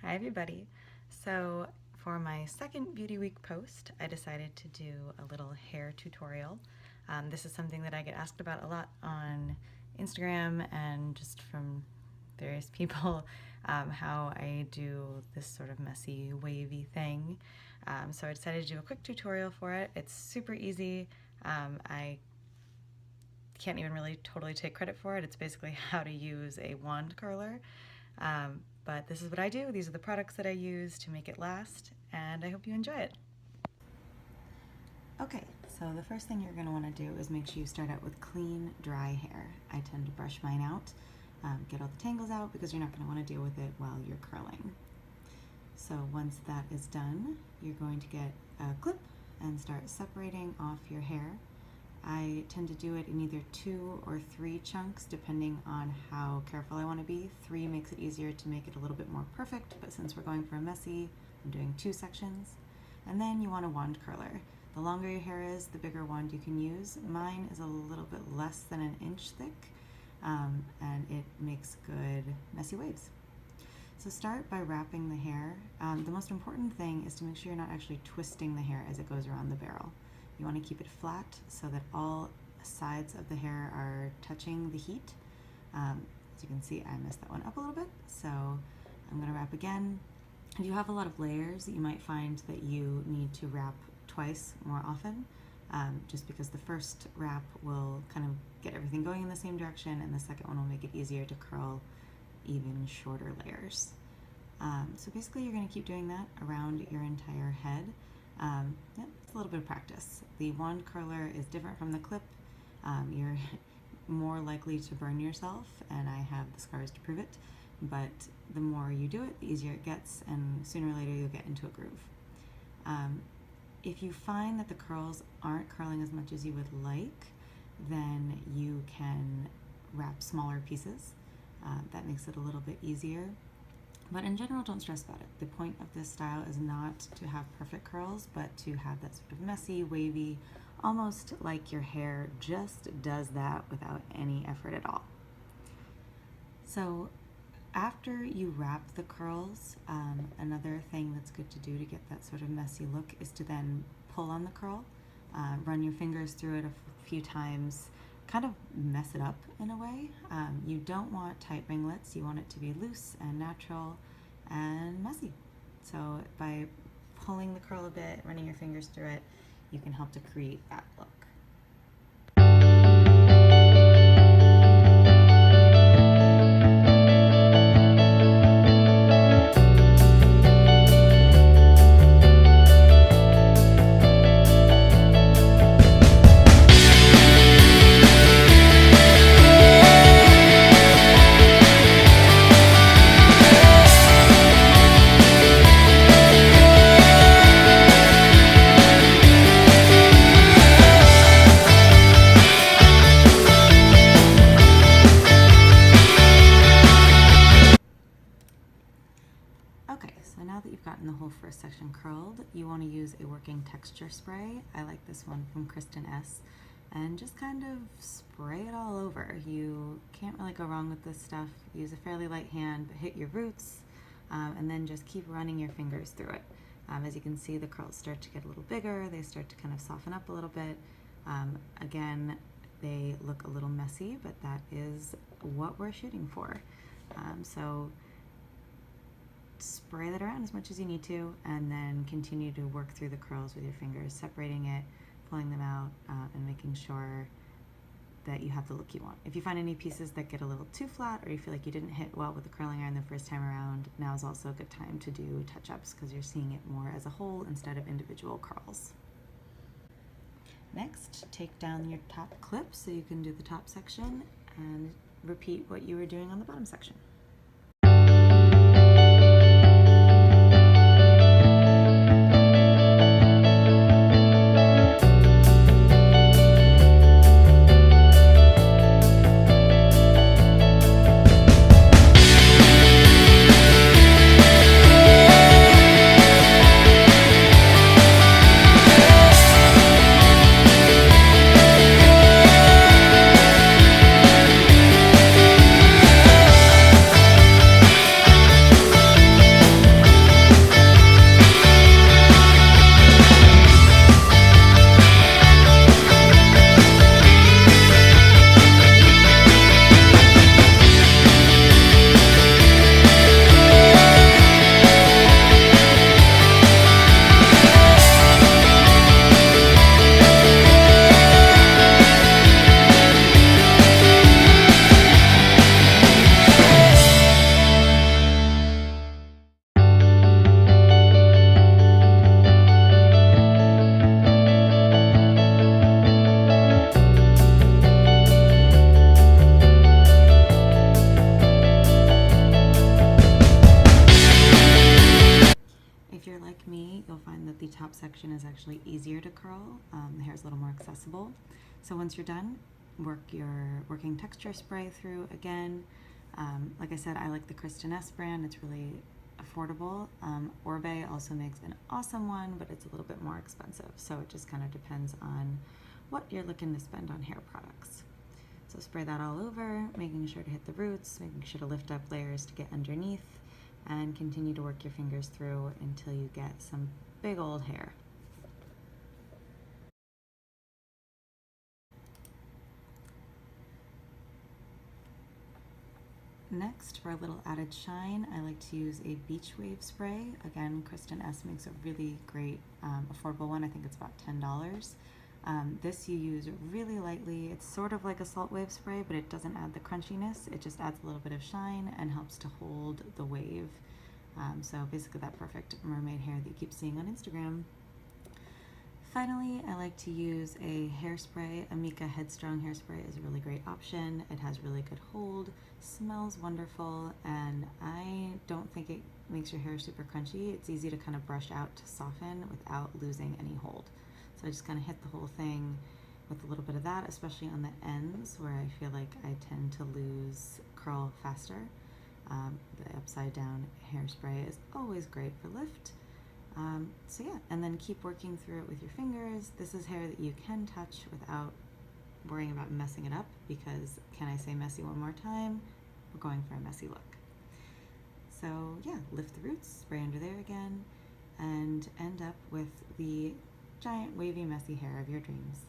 Hi everybody. So for my second Beauty Week post, I decided to do a little hair tutorial. This is something that I get asked about a lot on Instagram and just from various people, how I do this sort of messy, wavy thing. So I decided to do a quick tutorial for it. It's super easy. I can't even really totally take credit for it. It's basically how to use a wand curler. But this is what I do. These are the products that I use to make it last, and I hope you enjoy it. Okay, so the first thing you're going to want to do is make sure you start out with clean, dry hair. I tend to brush mine out, get all the tangles out because you're not going to want to deal with it while you're curling. So once that is done, you're going to get a clip and start separating off your hair. I tend to do it in either 2 or 3 chunks depending on how careful I want to be. 3 makes it easier to make it a little bit more perfect, but since we're going for a messy, I'm doing 2 sections. And then you want a wand curler. The longer your hair is, the bigger wand you can use. Mine is a little bit less than an inch thick, and it makes good messy waves. So start by wrapping the hair. The most important thing is to make sure you're not actually twisting the hair as it goes around the barrel. You want to keep it flat so that all sides of the hair are touching the heat. As you can see, I messed that one up a little bit, so I'm going to wrap again. If you have a lot of layers, you might find that you need to wrap twice more often, just because the first wrap will kind of get everything going in the same direction, and the second one will make it easier to curl even shorter layers. So basically you're going to keep doing that around your entire head. Yep, it's a little bit of practice. The wand curler is different from the clip. You're more likely to burn yourself, and I have the scars to prove it, but the more you do it, the easier it gets, and sooner or later you'll get into a groove. If you find that the curls aren't curling as much as you would like, then you can wrap smaller pieces. That makes it a little bit easier. But in general, don't stress about it. The point of this style is not to have perfect curls, but to have that sort of messy, wavy, almost like your hair just does that without any effort at all. So after you wrap the curls, another thing that's good to do to get that sort of messy look is to then pull on the curl, run your fingers through it a few times, kind of mess it up in a way. You don't want tight ringlets. You want it to be loose and natural and messy. So by pulling the curl a bit, running your fingers through it, you can help to create that look. Okay, so now that you've gotten the whole first section curled, you want to use a working texture spray. I like this one from Kristin, and just kind of spray it all over. You can't really go wrong with this stuff. Use a fairly light hand, but hit your roots, and then just keep running your fingers through it. As you can see, the curls start to get a little bigger. They start to kind of soften up a little bit. Again, they look a little messy, but that is what we're shooting for. So spray that around as much as you need to, and then continue to work through the curls with your fingers, separating it, pulling them out, and making sure that you have the look you want. If you find any pieces that get a little too flat, or you feel like you didn't hit well with the curling iron the first time around, now is also a good time to do touch-ups because you're seeing it more as a whole instead of individual curls. Next, take down your top clip so you can do the top section, and repeat what you were doing on the bottom section. is actually easier to curl. The hair is a little more accessible. So once you're done, work your working texture spray through again. Like I said, I like the Kristin brand. It's really affordable. Orbe also makes an awesome one, but it's a little bit more expensive. So it just kind of depends on what you're looking to spend on hair products. So spray that all over, making sure to hit the roots, making sure to lift up layers to get underneath, and continue to work your fingers through until you get some big old hair. Next, for a little added shine, I like to use a beach wave spray. Again, Kristin makes a really great affordable one. I think it's about $10. This you use really lightly. It's sort of like a salt wave spray, but it doesn't add the crunchiness. It just adds a little bit of shine and helps to hold the wave. So basically that perfect mermaid hair that you keep seeing on Instagram. Finally, I like to use a hairspray. Amika Headstrong Hairspray is a really great option. It has really good hold, smells wonderful, and I don't think it makes your hair super crunchy. It's easy to kind of brush out to soften without losing any hold. So I just kind of hit the whole thing with a little bit of that, especially on the ends where I feel like I tend to lose curl faster. The upside down hairspray is always great for lift. So yeah, and then keep working through it with your fingers. This is hair that you can touch without worrying about messing it up, because can I say messy one more time? We're going for a messy look. So yeah, lift the roots, spray under there again, and end up with the giant wavy messy hair of your dreams.